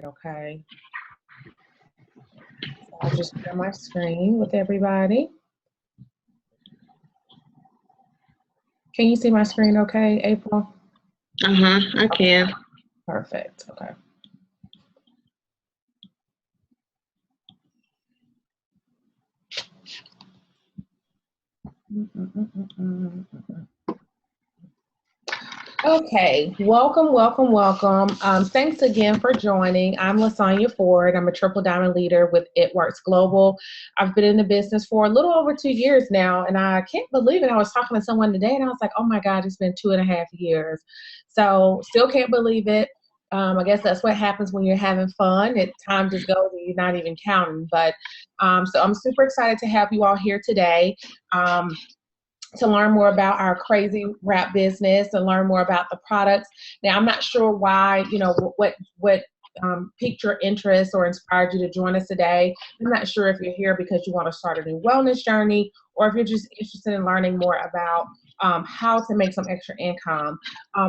Okay, so I'll just share my screen with everybody. Can you see my screen okay, April? I can. Perfect. Okay. Okay, welcome, welcome, welcome. Thanks again for joining. I'm LaSonya Ford. I'm a triple diamond leader with It Works Global. I've been in the business for a little over 2 years now, and I can't believe it. I was talking to someone today, and I was like, oh my God, it's been 2.5 years. So, still can't believe it. I guess that's what happens when you're having fun. Time just goes and you're not even counting. But so I'm super excited to have you all here today. To learn more about our crazy wrap business and learn more about the products. Now, I'm not sure why, what piqued your interest or inspired you to join us today. I'm not sure if you're here because you want to start a new wellness journey or if you're just interested in learning more about how to make some extra income.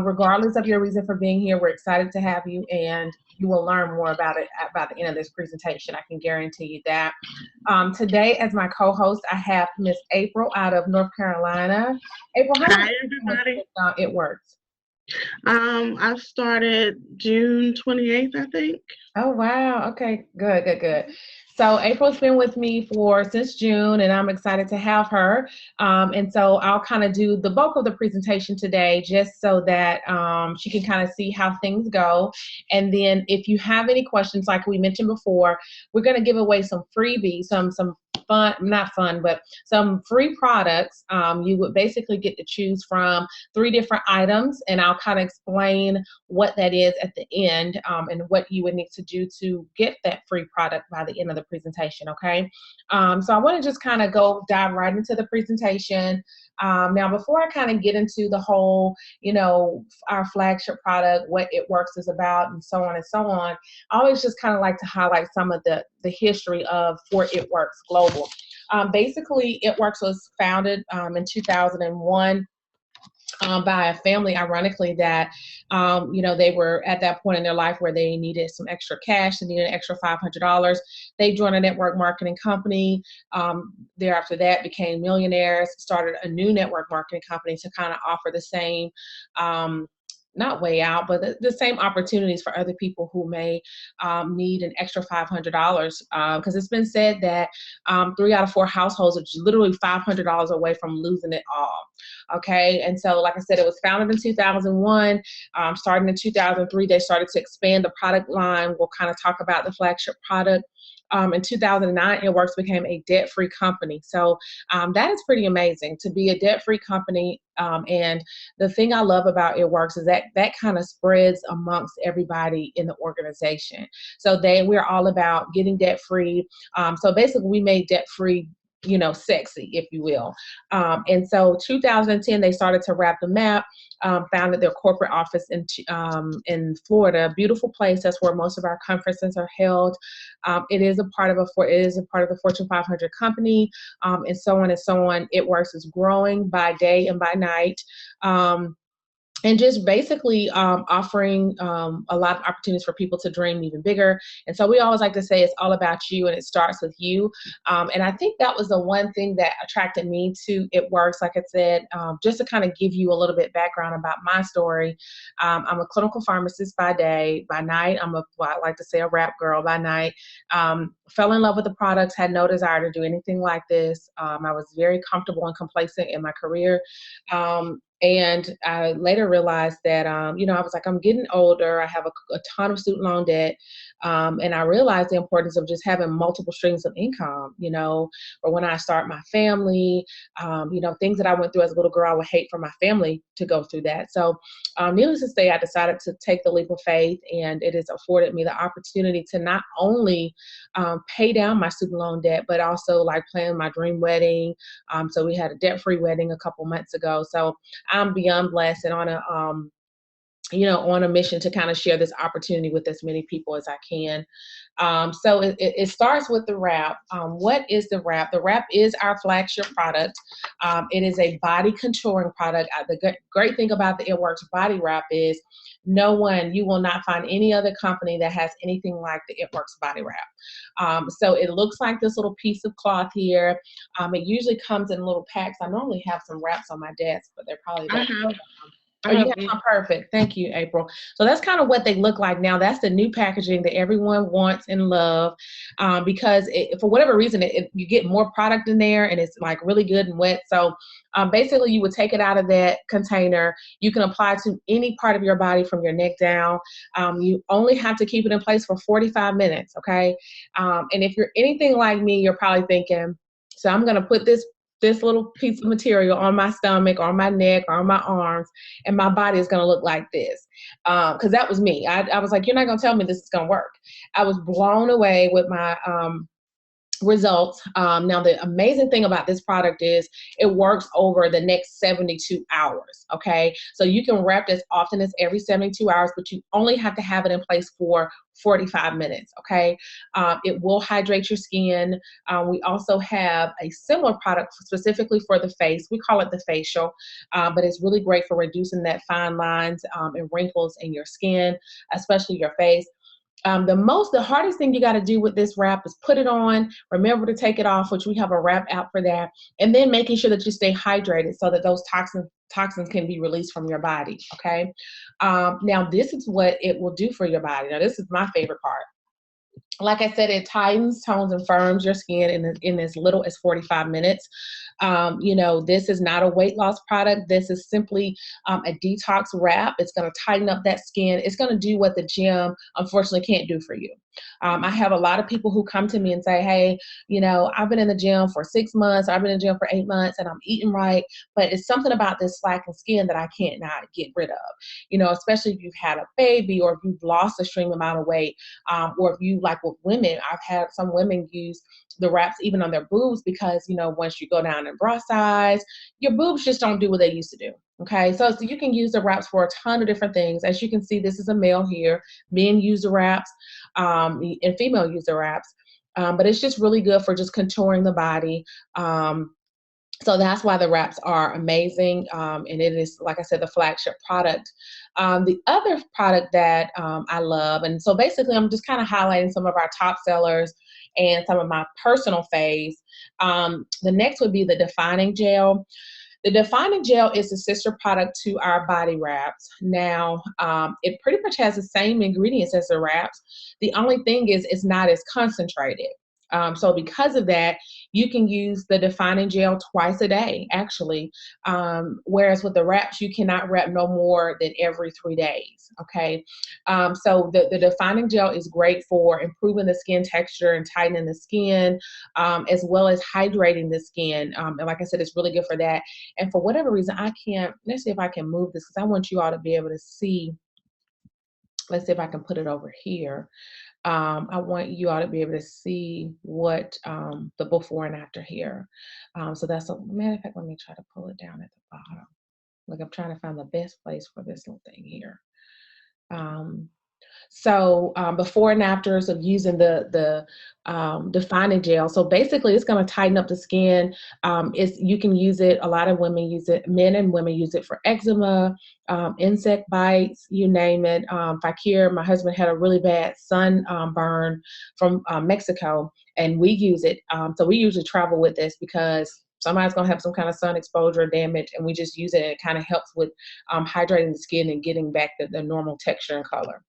Regardless of your reason for being here, we're excited to have you, and you will learn more about it by the end of this presentation. I can guarantee you that. Today, as my co-host, I have Miss April out of North Carolina. April, how Hi, long everybody. It Works? I started June 28th, I think. Oh, wow. Okay, good, good, good. So April's been with me since June, and I'm excited to have her. And so I'll kind of do the bulk of the presentation today, just so that she can kind of see how things go. And then if you have any questions, like we mentioned before, we're going to give away some freebies, some fun, not fun, but some free products. You would basically get to choose from 3 different items, and I'll kind of explain what that is at the end, and what you would need to do to get that free product by the end of the presentation, okay? So I want to just kind of dive right into the presentation. Now, before I kind of get into the whole, our flagship product, what It Works is about, and so on and so on, I always just kind of like to highlight some of the history of for It Works Global. Basically, It Works was founded in 2001 by a family, ironically, that, they were at that point in their life where they needed some extra cash. They needed an extra $500. They joined a network marketing company. Thereafter that, became millionaires, started a new network marketing company to kind of offer the same, not way out, but the same opportunities for other people who may need an extra $500. Because it's been said that 3 out of 4 households are literally $500 away from losing it all. Okay, and so like I said, it was founded in 2001. Starting in 2003, they started to expand the product line. We'll kind of talk about the flagship product. In 2009, It Works became a debt-free company. So that is pretty amazing to be a debt-free company. And the thing I love about It Works is that kind of spreads amongst everybody in the organization. So we're all about getting debt-free. So basically, we made debt-free, sexy, if you will. And so 2010, they started to wrap the map, founded their corporate office in Florida, a beautiful place. That's where most of our conferences are held. It is a part of the Fortune 500 company, and so on and so on. It Works is growing by day and by night. And just basically offering a lot of opportunities for people to dream even bigger. And so we always like to say it's all about you, and it starts with you. And I think that was the one thing that attracted me to It Works. Like I said, just to kind of give you a little bit background about my story. I'm a clinical pharmacist by day. By night, I like to say a rap girl by night. Fell in love with the products, had no desire to do anything like this. I was very comfortable and complacent in my career. And I later realized that, I was like, I'm getting older. I have a ton of student loan debt. And I realized the importance of just having multiple streams of income, or when I start my family, things that I went through as a little girl, I would hate for my family to go through that. So needless to say, I decided to take the leap of faith, and it has afforded me the opportunity to not only pay down my student loan debt, but also like plan my dream wedding. So we had a debt-free wedding a couple months ago. So I'm beyond blessed and on on a mission to kind of share this opportunity with as many people as I can. So it starts with the wrap. What is the wrap? The wrap is our flagship product. It is a body contouring product. The great thing about the It Works body wrap is you will not find any other company that has anything like the It Works body wrap. So it looks like this little piece of cloth here. It usually comes in little packs. I normally have some wraps on my desk, but they're probably I back. have. Oh, you have some. Perfect. Thank you, April. So that's kind of what they look like now. That's the new packaging that everyone wants and love, because for whatever reason, you get more product in there and it's like really good and wet. So basically, you would take it out of that container. You can apply to any part of your body from your neck down. You only have to keep it in place for 45 minutes, okay? And if you're anything like me, you're probably thinking, so I'm going to put this little piece of material on my stomach or on my neck or on my arms, and my body is going to look like this. Because that was me. I was like, you're not going to tell me this is going to work. I was blown away with my results. Now, the amazing thing about this product is it works over the next 72 hours. Okay. So you can wrap as often as every 72 hours, but you only have to have it in place for 45 minutes. Okay. It will hydrate your skin. We also have a similar product specifically for the face. We call it the facial, but it's really great for reducing that fine lines and wrinkles in your skin, especially your face. The hardest thing you got to do with this wrap is put it on, remember to take it off, which we have a wrap out for that, and then making sure that you stay hydrated so that those toxins can be released from your body. Okay. Now this is what it will do for your body. Now this is my favorite part. Like I said, it tightens, tones, and firms your skin in as little as 45 minutes. This is not a weight loss product. This is simply a detox wrap. It's going to tighten up that skin. It's going to do what the gym, unfortunately, can't do for you. I have a lot of people who come to me and say, hey, I've been in the gym for 6 months, I've been in the gym for 8 months, and I'm eating right, but it's something about this slacking skin that I can't not get rid of. Especially if you've had a baby or if you've lost a extreme amount of weight, or if you, like with women, I've had some women use the wraps even on their boobs because, once you go down in bra size, your boobs just don't do what they used to do. Okay, so you can use the wraps for a ton of different things. As you can see, this is a male here. Men use the wraps, and female use the wraps. But it's just really good for just contouring the body. So that's why the wraps are amazing. And it is, like I said, the flagship product. The other product that I love, and so basically I'm just kind of highlighting some of our top sellers and some of my personal faves. The next would be the Defining Gel. The Defining Gel is a sister product to our body wraps. Now, it pretty much has the same ingredients as the wraps. The only thing is it's not as concentrated. So because of that, you can use the Defining Gel twice a day, actually. Whereas with the wraps, you cannot wrap no more than every 3 days. Okay. So the Defining Gel is great for improving the skin texture and tightening the skin, as well as hydrating the skin. And like I said, it's really good for that. And for whatever reason, let's see if I can move this because I want you all to be able to see. Let's see if I can put it over here. I want you all to be able to see what the before and after here. So that's a matter of fact, let me try to pull it down at the bottom. Like I'm trying to find the best place for this little thing here. So before and afters of using the Defining Gel. So basically, it's going to tighten up the skin. You can use it. A lot of women use it. Men and women use it for eczema, insect bites, you name it. Fakir, my husband, had a really bad sun burn from Mexico, and we use it. So we usually travel with this because somebody's going to have some kind of sun exposure or damage, and we just use it. And it kind of helps with hydrating the skin and getting back the normal texture and color.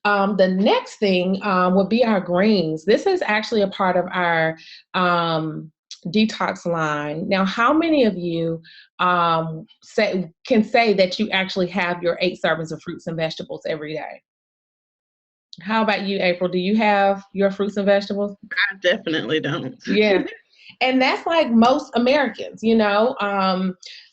The next thing would be our greens. This is actually a part of our detox line. Now, how many of you can say that you actually have your 8 servings of fruits and vegetables every day? How about you, April? Do you have your fruits and vegetables? I definitely don't. Yeah. And that's like most Americans,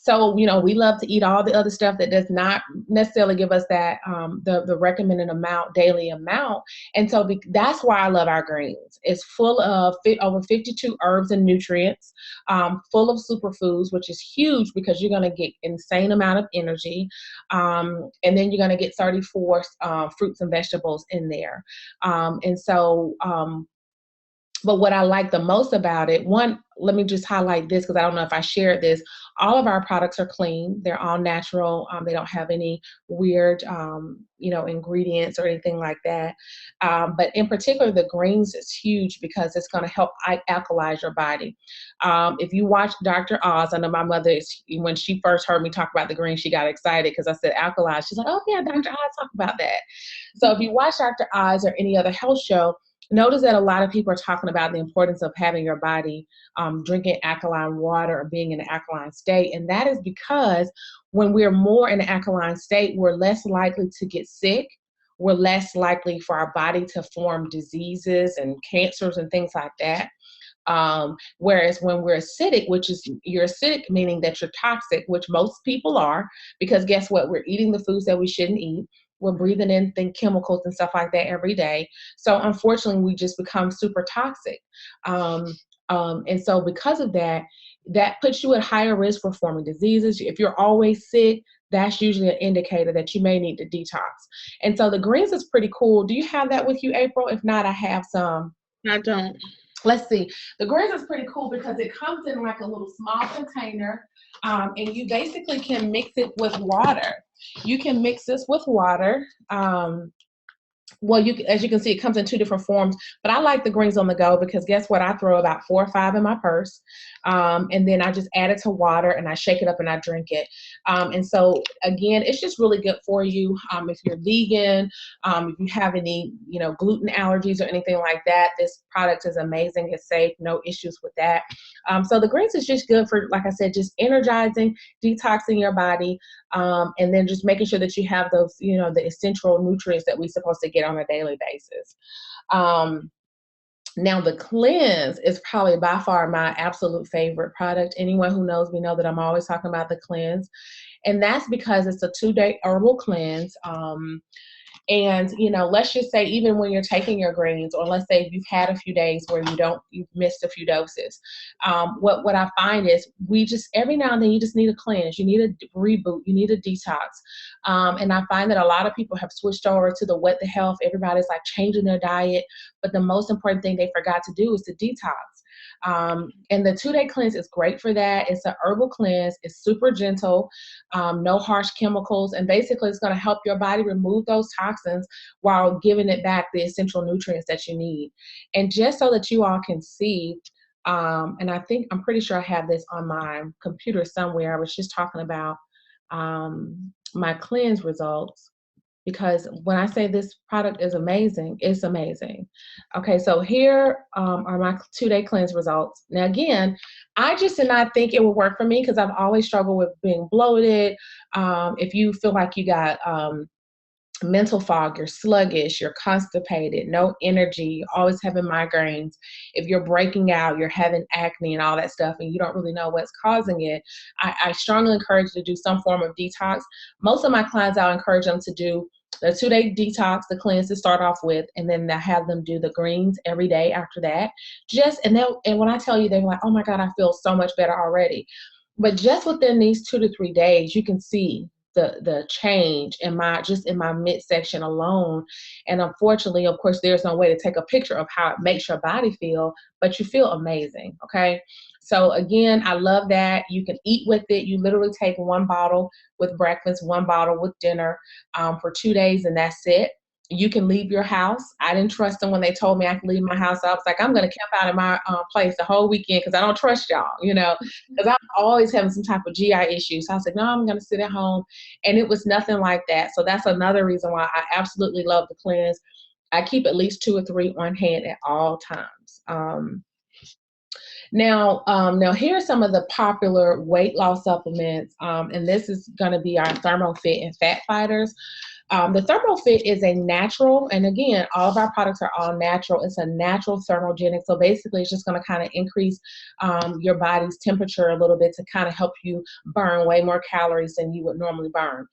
So, we love to eat all the other stuff that does not necessarily give us that the recommended amount, daily amount. And so that's why I love our greens. It's full of over 52 herbs and nutrients, full of superfoods, which is huge because you're going to get insane amount of energy. And then you're going to get 34 fruits and vegetables in there. And so, but what I like the most about it, one, let me just highlight this because I don't know if I shared this. All of our products are clean. They're all natural. They don't have any weird, ingredients or anything like that. But in particular, the greens is huge because it's going to help alkalize your body. If you watch Dr. Oz, I know my mother, when she first heard me talk about the greens, she got excited because I said alkalize. She's like, oh yeah, Dr. Oz, talk about that. So if you watch Dr. Oz or any other health show, notice that a lot of people are talking about the importance of having your body drinking alkaline water or being in an alkaline state. And that is because when we're more in an alkaline state, we're less likely to get sick. We're less likely for our body to form diseases and cancers and things like that. Whereas when we're acidic, which is you're acidic, meaning that you're toxic, which most people are, because guess what? We're eating the foods that we shouldn't eat. We're breathing in chemicals and stuff like that every day. So unfortunately, we just become super toxic. And so because of that, that puts you at higher risk for forming diseases. If you're always sick, that's usually an indicator that you may need to detox. And so the greens is pretty cool. Do you have that with you, April? If not, I have some. I don't. Let's see. The greens is pretty cool because it comes in like a little small container, and you basically can mix it with water. You can mix this with water. Well, as you can see, it comes in two different forms, but I like the greens on the go because guess what? I throw about 4 or 5 in my purse, and then I just add it to water and I shake it up and I drink it. And so again, it's just really good for you. If you're vegan, if you have any, gluten allergies or anything like that, this product is amazing. It's safe, no issues with that. So the greens is just good for, like I said, just energizing, detoxing your body, and then just making sure that you have those, the essential nutrients that we're supposed to get on a daily basis. Now the cleanse is probably by far my absolute favorite product. Anyone who knows me know that I'm always talking about the cleanse. And that's because it's a 2-day herbal cleanse. And, let's just say even when you're taking your greens, or let's say you've had a few days where you've missed a few doses. What I find is every now and then you just need a cleanse. You need a reboot. You need a detox. And I find that a lot of people have switched over to the what the health. Everybody's like changing their diet. But the most important thing they forgot to do is to detox. And the 2-day cleanse is great for that. It's an herbal cleanse. It's super gentle, no harsh chemicals. And basically it's going to help your body remove those toxins while giving it back the essential nutrients that you need. And just so that you all can see, and I'm pretty sure I have this on my computer somewhere. I was just talking about my cleanse results. Because when I say this product is amazing, it's amazing. Okay, so here are my 2-day cleanse results. Now, again, I just did not think it would work for me because I've always struggled with being bloated. If you feel like you got mental fog, you're sluggish, you're constipated, no energy, always having migraines. If you're breaking out, you're having acne and all that stuff, and you don't really know what's causing it, I strongly encourage you to do some form of detox. Most of my clients, I'll encourage them to do the 2-day detox, the cleanse to start off with, and then I have them do the greens every day after that. And when I tell you, they're like, oh my God, I feel so much better already. But just within these 2 to 3 days, you can see the change in my midsection alone. And unfortunately, of course, there's no way to take a picture of how it makes your body feel, but you feel amazing. Okay. So again, I love that. You can eat with it. You literally take 1 bottle with breakfast, 1 bottle with dinner, for 2 days, and that's it. You can leave your house. I didn't trust them when they told me I could leave my house. I was like, I'm going to camp out of my place the whole weekend because I don't trust y'all, because I'm always having some type of GI issues. So I was like, no, I'm going to sit at home. And it was nothing like that. So that's another reason why I absolutely love the cleanse. I keep at least 2 or 3 on hand at all times. Now here are some of the popular weight loss supplements. And this is going to be our Thermo Fit and Fat Fighters. The Thermal Fit is a natural, and again, all of our products are all natural. It's a natural thermogenic. So basically, it's just going to kind of increase your body's temperature a little bit to kind of help you burn way more calories than you would normally burn.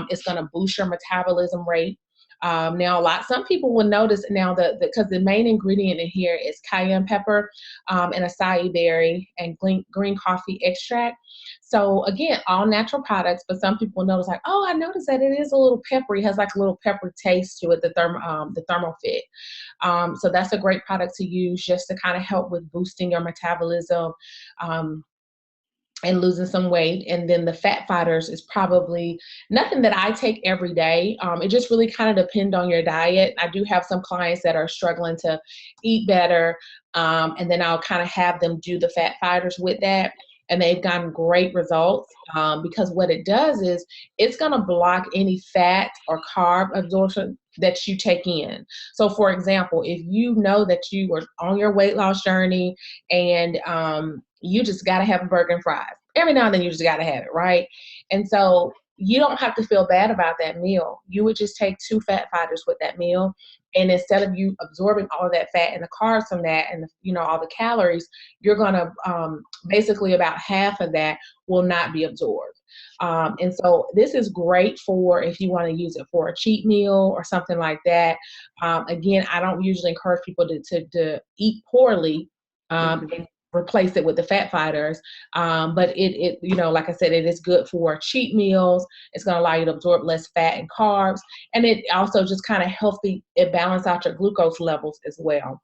It's going to boost your metabolism rate. Now, some people will notice now that because the main ingredient in here is cayenne pepper and acai berry and green coffee extract. So again, all natural products, but some people notice like, oh, I noticed that it is a little peppery, has like a little pepper taste to it, the Thermal Fit. So that's a great product to use just to kind of help with boosting your metabolism. And losing some weight. And then the fat fighters is probably nothing that I take every day. It just really kind of depends on your diet. I do have some clients that are struggling to eat better. And then I'll kind of have them do the fat fighters with that. And they've gotten great results because what it does is it's going to block any fat or carb absorption that you take in. So for example, if you know that you are on your weight loss journey and you just got to have a burger and fries. Every now and then you just got to have it, right? And so you don't have to feel bad about that meal. You would just take 2 fat fighters with that meal. And instead of you absorbing all of that fat and the carbs from that and, all the calories, you're going to basically about half of that will not be absorbed. And so this is great for if you want to use it for a cheat meal or something like that. Again, I don't usually encourage people to eat poorly and replace it with the fat fighters. But it like I said, it is good for cheat meals. It's going to allow you to absorb less fat and carbs. And it also just kind of it balances out your glucose levels as well.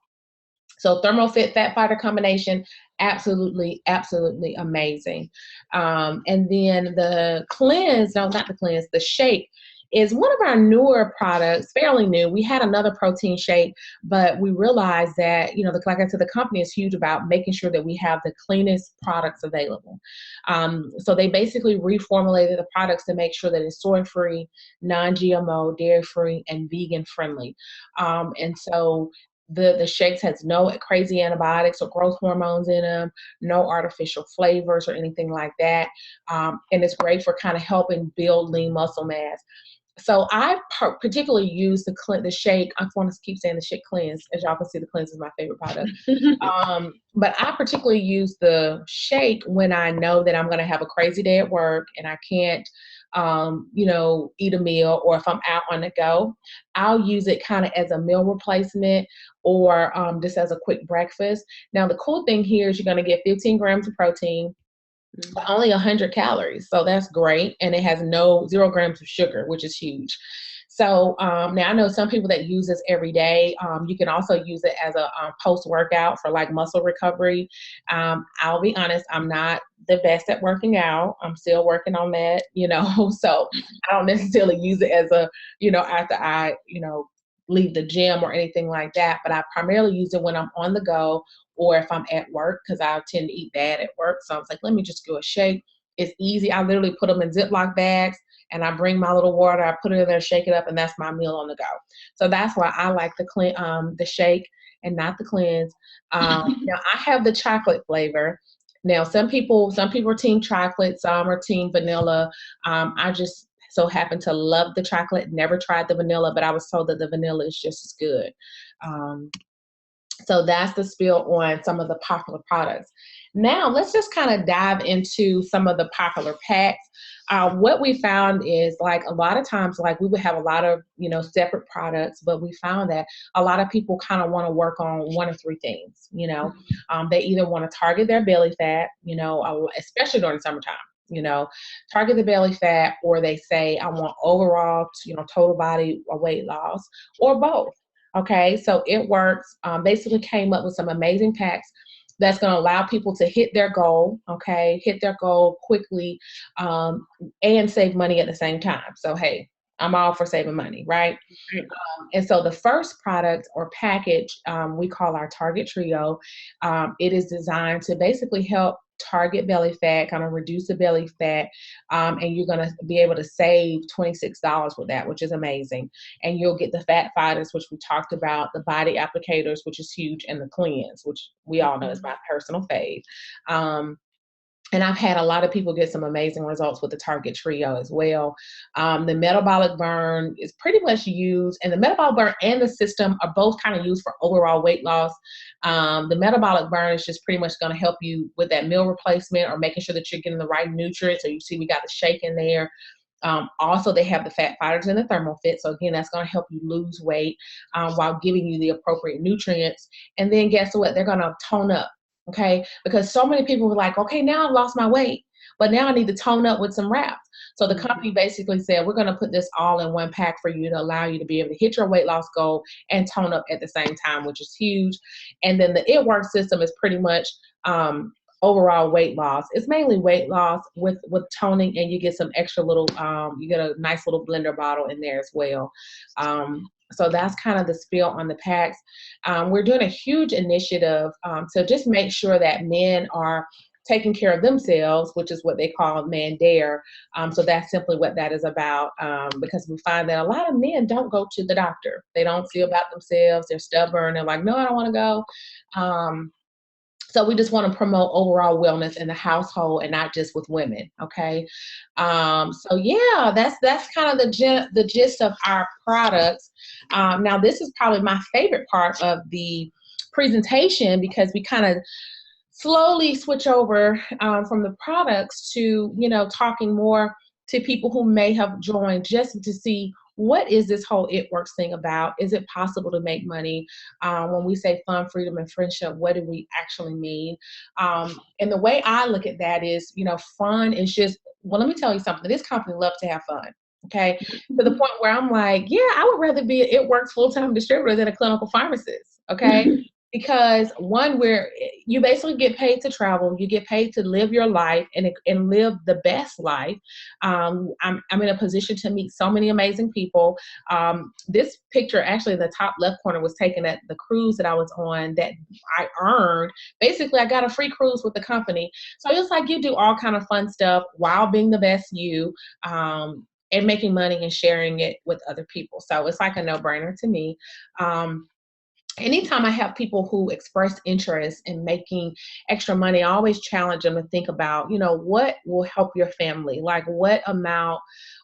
So Thermal Fit Fat Fighter combination, absolutely, absolutely amazing. And then the shake is one of our newer products, fairly new. We had another protein shake, but we realized that, like I said, the company is huge about making sure that we have the cleanest products available. So they basically reformulated the products to make sure that it's soy-free, non-GMO, dairy-free, and vegan-friendly. And so the shakes has no crazy antibiotics or growth hormones in them, no artificial flavors or anything like that. And it's great for kind of helping build lean muscle mass. So I particularly use the shake. I want to keep saying the shake cleanse. As y'all can see, the cleanse is my favorite product. But I particularly use the shake when I know that I'm going to have a crazy day at work and I can't, eat a meal, or if I'm out on the go, I'll use it kind of as a meal replacement or just as a quick breakfast. Now, the cool thing here is you're going to get 15 grams of protein, but only 100 calories. So that's great. And it has 0 grams of sugar, which is huge. So now I know some people that use this every day. You can also use it as a post-workout for like muscle recovery. I'll be honest, I'm not the best at working out. I'm still working on that, so I don't necessarily use it as after I, leave the gym or anything like that. But I primarily use it when I'm on the go or if I'm at work, because I tend to eat bad at work. So I was like, let me just do a shake. It's easy. I literally put them in Ziploc bags and I bring my little water, I put it in there, shake it up, and that's my meal on the go. So that's why I like the shake and not the cleanse. Now I have the chocolate flavor. Now some people are team chocolate, some are team vanilla. I just so happen to love the chocolate, never tried the vanilla, but I was told that the vanilla is just as good. So that's the spiel on some of the popular products. Now let's just kind of dive into some of the popular packs. What we found is like a lot of times, like we would have a lot of, separate products, but we found that a lot of people kind of want to work on 1 or 3 things, they either want to target their belly fat, especially during summertime, target the belly fat, or they say, I want overall, total body weight loss, or both. Okay, so it works. Basically came up with some amazing packs that's going to allow people to hit their goal, hit their goal quickly, and save money at the same time. So, hey, I'm all for saving money, right? And so the first product or package we call our Target Trio. It is designed to basically help target belly fat, kind of reduce the belly fat, and you're going to be able to save $26 with that, which is amazing. And you'll get the fat fighters, which we talked about, the body applicators, which is huge, and the cleanse, which we all know is my personal fave. And I've had a lot of people get some amazing results with the Target Trio as well. The metabolic burn is pretty much used, and the metabolic burn and the system are both kind of used for overall weight loss. The metabolic burn is just pretty much going to help you with that meal replacement or making sure that you're getting the right nutrients. So you see we got the shake in there. Also, they have the fat fighters and the thermal fit. So again, that's going to help you lose weight while giving you the appropriate nutrients. And then guess what? They're going to tone up. Okay, because so many people were like, okay, now I've lost my weight, but now I need to tone up with some wraps. So the company basically said, we're going to put this all in one pack for you to allow you to be able to hit your weight loss goal and tone up at the same time, which is huge. And then the It Works system is pretty much overall weight loss. It's mainly weight loss with toning, and you get some extra little, you get a nice little blender bottle in there as well. So that's kind of the spiel on the packs. We're doing a huge initiative to just make sure that men are taking care of themselves, which is what they call Man Dare. So that's simply what that is about, because we find that a lot of men don't go to the doctor. They don't see about themselves. They're stubborn. They're like, no, I don't want to go. So we just want to promote overall wellness in the household and not just with women. Okay. So yeah, that's kind of the gist of our products. Now this is probably my favorite part of the presentation, because we kind of slowly switch over from the products to, talking more to people who may have joined just to see, what is this whole It Works thing about? Is it possible to make money? When we say fun, freedom, and friendship, what do we actually mean? And the way I look at that is, fun is just, well, let me tell you something. This company loves to have fun. Okay. To the point where I'm like, yeah, I would rather be an It Works full-time distributor than a clinical pharmacist. Okay. Because one, where you basically get paid to travel, you get paid to live your life and live the best life. I'm in a position to meet so many amazing people. This picture, actually, in the top left corner, was taken at the cruise that I was on that I earned. Basically, I got a free cruise with the company. So it's like you do all kind of fun stuff while being the best you. And making money and sharing it with other people. So it's like a no-brainer to me. Anytime I have people who express interest in making extra money, I always challenge them to think about, what will help your family? Like, what amount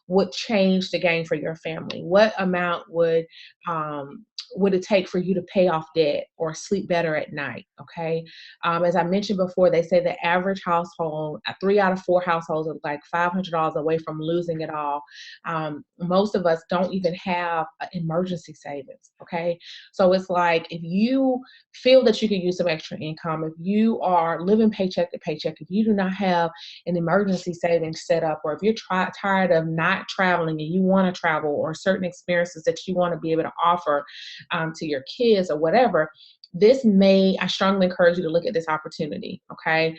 would change the game for your family? What amount would it take for you to pay off debt or sleep better at night? Okay. As I mentioned before, they say the average household, 3 out of 4 households, are like $500 away from losing it all. Most of us don't even have emergency savings. Okay. So it's like, if you feel that you can use some extra income, if you are living paycheck to paycheck, if you do not have an emergency savings set up, or if you're tired of not traveling and you want to travel, or certain experiences that you want to be able to offer to your kids or whatever, I strongly encourage you to look at this opportunity. Okay.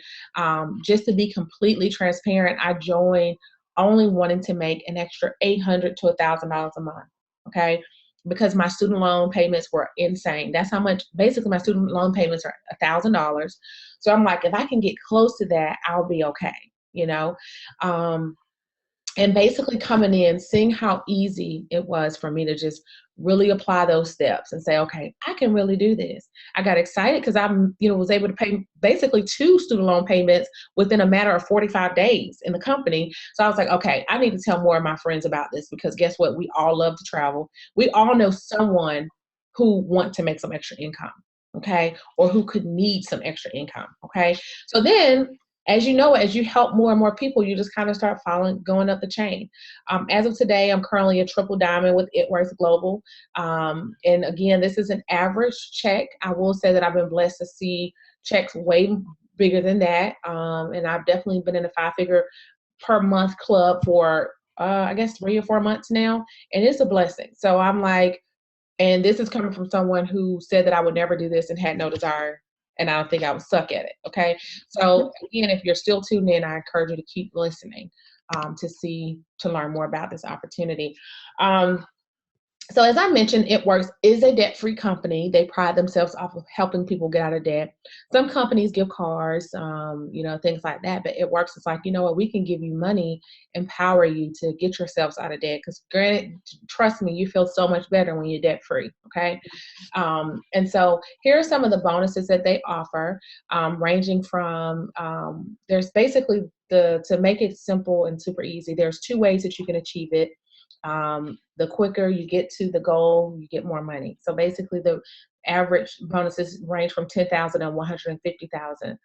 Just to be completely transparent, I joined only wanting to make an extra $800 to $1,000 a month. Okay. Because my student loan payments were insane. That's how much, basically, my student loan payments are $1,000. So I'm like, if I can get close to that, I'll be okay. And basically coming in, seeing how easy it was for me to just really apply those steps and say, okay, I can really do this. I got excited because was able to pay basically 2 student loan payments within a matter of 45 days in the company. So I was like, okay, I need to tell more of my friends about this, because guess what? We all love to travel. We all know someone who want to make some extra income. Okay. Or who could need some extra income. Okay. So then, as you help more and more people, you just kind of start going up the chain. As of today, I'm currently a triple diamond with It Works Global. And again, this is an average check. I will say that I've been blessed to see checks way bigger than that. And I've definitely been in a 5-figure per month club for, I guess, 3 or 4 months now. And it's a blessing. So I'm like, and this is coming from someone who said that I would never do this and had no desire, and I don't think I would suck at it. Okay. So again, if you're still tuned in, I encourage you to keep listening to learn more about this opportunity. So as I mentioned, It Works is a debt-free company. They pride themselves off of helping people get out of debt. Some companies give cars, things like that. But It Works is like, you know what, we can give you money, empower you to get yourselves out of debt. Because granted, trust me, you feel so much better when you're debt-free. Okay. And so here are some of the bonuses that they offer, ranging from there's basically to make it simple and super easy. There's two ways that you can achieve it. The quicker you get to the goal, you get more money. So basically, the average bonuses range from 10,000 and 150,000.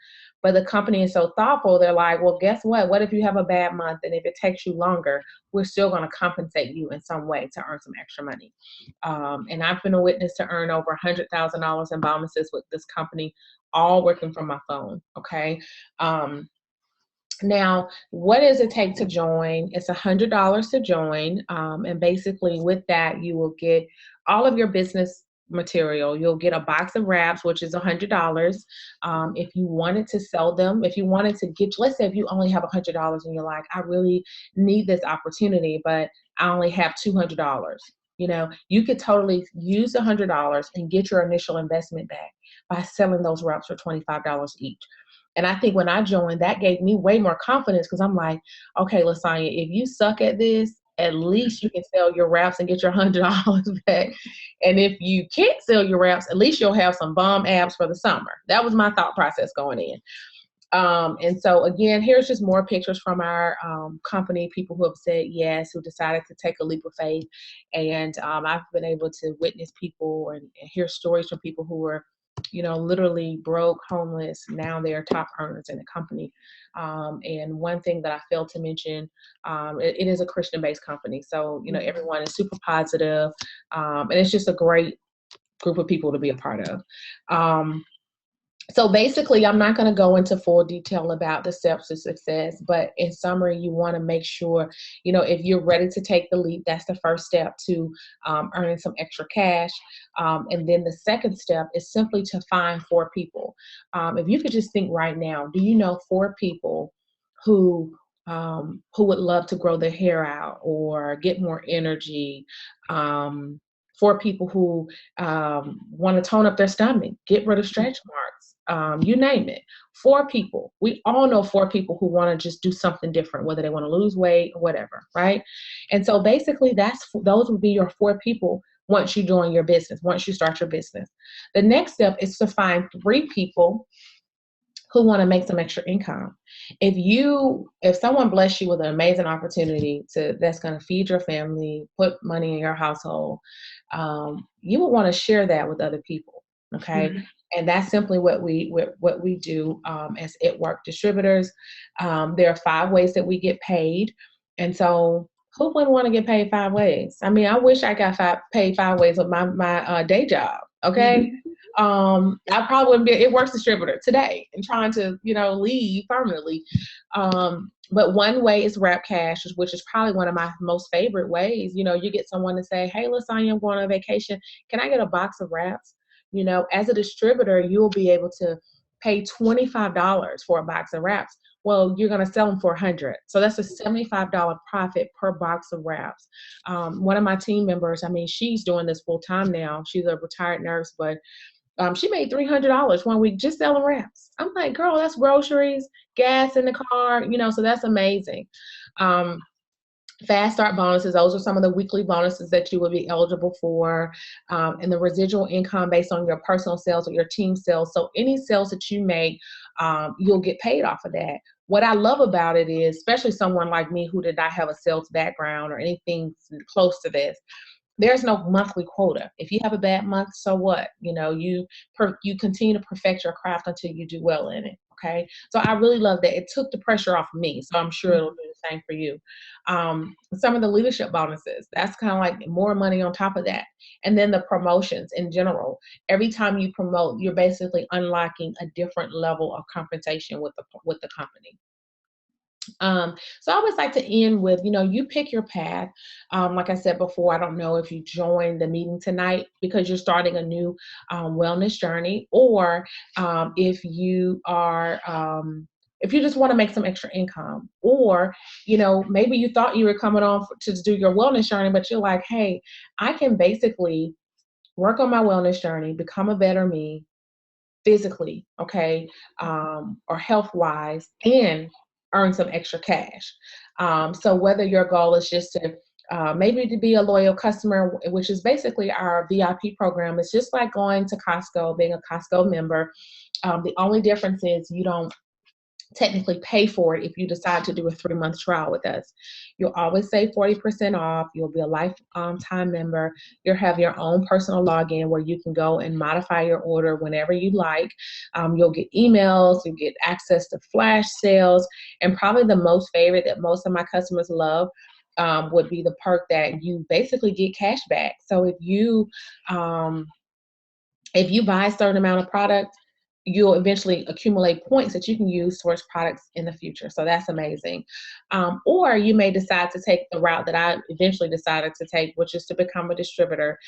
But the company is so thoughtful, they're like, well, guess what? What if you have a bad month? And if it takes you longer, we're still going to compensate you in some way to earn some extra money. And I've been a witness to earn over $100,000 in bonuses with this company, all working from my phone. Okay. Now, what does it take to join? It's $100 to join. And basically, with that, you will get all of your business material. You'll get a box of wraps, which is $100. If you wanted to sell them, if you wanted to get, let's say if you only have $100 and you're like, I really need this opportunity, but I only have $200. You could totally use the $100 and get your initial investment back by selling those wraps for $25 each. And I think when I joined, that gave me way more confidence because I'm like, okay, LaSonya, if you suck at this, at least you can sell your wraps and get your $100 back. And if you can't sell your wraps, at least you'll have some bomb abs for the summer. That was my thought process going in. And so again, here's just more pictures from our company, people who have said yes, who decided to take a leap of faith. And I've been able to witness people and hear stories from people who were literally broke, homeless. Now they are top earners in the company. And one thing that I failed to mention, it is a Christian-based company. So, everyone is super positive, and it's just a great group of people to be a part of. So basically, I'm not going to go into full detail about the steps to success, but in summary, you want to make sure, if you're ready to take the leap, that's the first step to earning some extra cash. And then the second step is simply to find 4 people. If you could just think right now, do you know 4 people who would love to grow their hair out or get more energy? 4 people who want to tone up their stomach, get rid of stretch marks, you name it. 4 people. We all know 4 people who want to just do something different, whether they want to lose weight or whatever, right? And so basically, those would be your 4 people once you join your business, once you start your business. The next step is to find 3 people who want to make some extra income. If someone bless you with an amazing opportunity that's going to feed your family, put money in your household, you would want to share that with other people. Okay. Mm-hmm. And that's simply what we do as It Work distributors. There are 5 ways that we get paid. And so who wouldn't want to get paid 5 ways? I mean, I wish I got paid 5 ways with my day job. Okay. I probably wouldn't be an It Works distributor today and trying to, leave permanently. But one way is Wrap Cash, which is probably one of my most favorite ways. You get someone to say, hey, LaSonya, I'm going on vacation. Can I get a box of wraps? As a distributor, you'll be able to pay $25 for a box of wraps. Well, you're going to sell them for $100. So that's a $75 profit per box of wraps. One of my team members, she's doing this full time now. She's a retired nurse, but she made $300 one week just selling wraps. I'm like, girl, that's groceries, gas in the car, so that's amazing. Fast start bonuses, those are some of the weekly bonuses that you would be eligible for, and the residual income based on your personal sales or your team sales. So any sales that you make, you'll get paid off of that. What I love about it is, especially someone like me who did not have a sales background or anything close to this, there's no monthly quota. If you have a bad month, so what? You continue to perfect your craft until you do well in it. Okay. So I really love that. It took the pressure off of me. So I'm sure it'll do the same for you. Some of the leadership bonuses, that's kind of like more money on top of that. And then the promotions in general. Every time you promote, you're basically unlocking a different level of compensation with the company. So I always like to end with, you pick your path. Like I said before, I don't know if you joined the meeting tonight because you're starting a new wellness journey, or if you are if you just want to make some extra income, or maybe you thought you were coming on to do your wellness journey, but you're like, hey, I can basically work on my wellness journey, become a better me physically, okay, or health wise, and earn some extra cash. So whether your goal is just to maybe to be a loyal customer, which is basically our VIP program, it's just like going to Costco, being a Costco member. The only difference is you don't technically pay for it if you decide to do a 3-month trial with us. You'll always save 40% off. You'll be a lifetime member. You'll have your own personal login where you can go and modify your order whenever you like. You'll get emails, you get access to flash sales, and probably the most favorite that most of my customers love would be the perk that you basically get cash back. So if you buy a certain amount of product, you'll eventually accumulate points that you can use towards products in the future. So that's amazing. Or you may decide to take the route that I eventually decided to take, which is to become a distributor.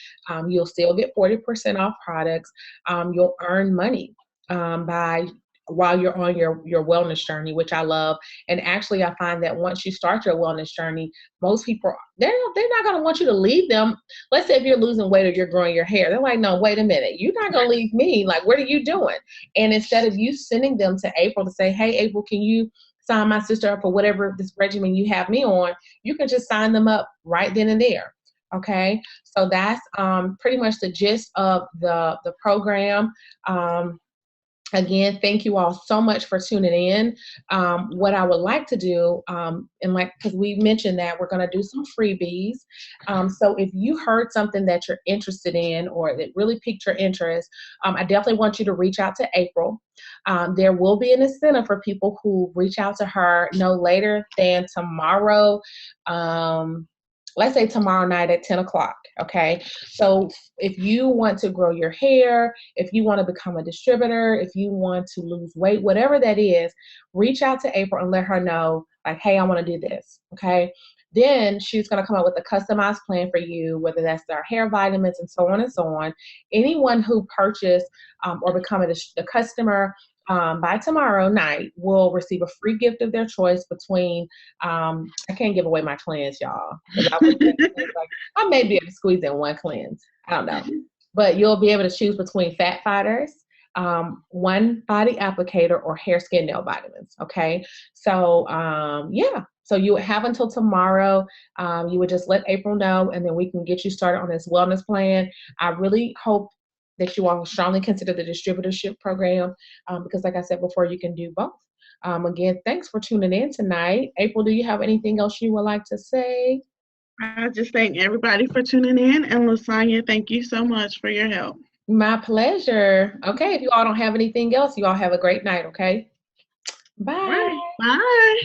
You'll still get 40% off products. You'll earn money by while you're on your wellness journey, which I love. And actually, I find that once you start your wellness journey, most people, they're not going to want you to leave them. Let's say if you're losing weight or you're growing your hair, they're like, no, wait a minute, you're not going to leave me. Like, what are you doing? And instead of you sending them to April to say, hey, April, can you sign my sister up for whatever this regimen you have me on, you can just sign them up right then and there. Okay, so that's pretty much the gist of the program. Again, thank you all so much for tuning in. What I would like to do, and like, because we mentioned that we're going to do some freebies. So if you heard something that you're interested in or that really piqued your interest, I definitely want you to reach out to April. There will be an incentive for people who reach out to her no later than tomorrow. Let's say tomorrow night at 10 o'clock. Okay. So if you want to grow your hair, if you want to become a distributor, if you want to lose weight, whatever that is, reach out to April and let her know, like, hey, I want to do this. Okay. Then she's going to come up with a customized plan for you, whether that's our hair vitamins and so on and so on. Anyone who purchased or become a customer by tomorrow night will receive a free gift of their choice between, I can't give away my cleanse, y'all, because I may be able to squeeze in one cleanse. I don't know. But you'll be able to choose between fat fighters, one body applicator, or hair, skin, nail vitamins. Okay. So, yeah. So you would have until tomorrow. You would just let April know, and then we can get you started on this wellness plan. I really hope that you all strongly consider the distributorship program because, like I said before, you can do both. Again, thanks for tuning in tonight. April, do you have anything else you would like to say? I just thank everybody for tuning in. And LaSonya, thank you so much for your help. My pleasure. Okay, if you all don't have anything else, you all have a great night, okay? Bye. All right. Bye.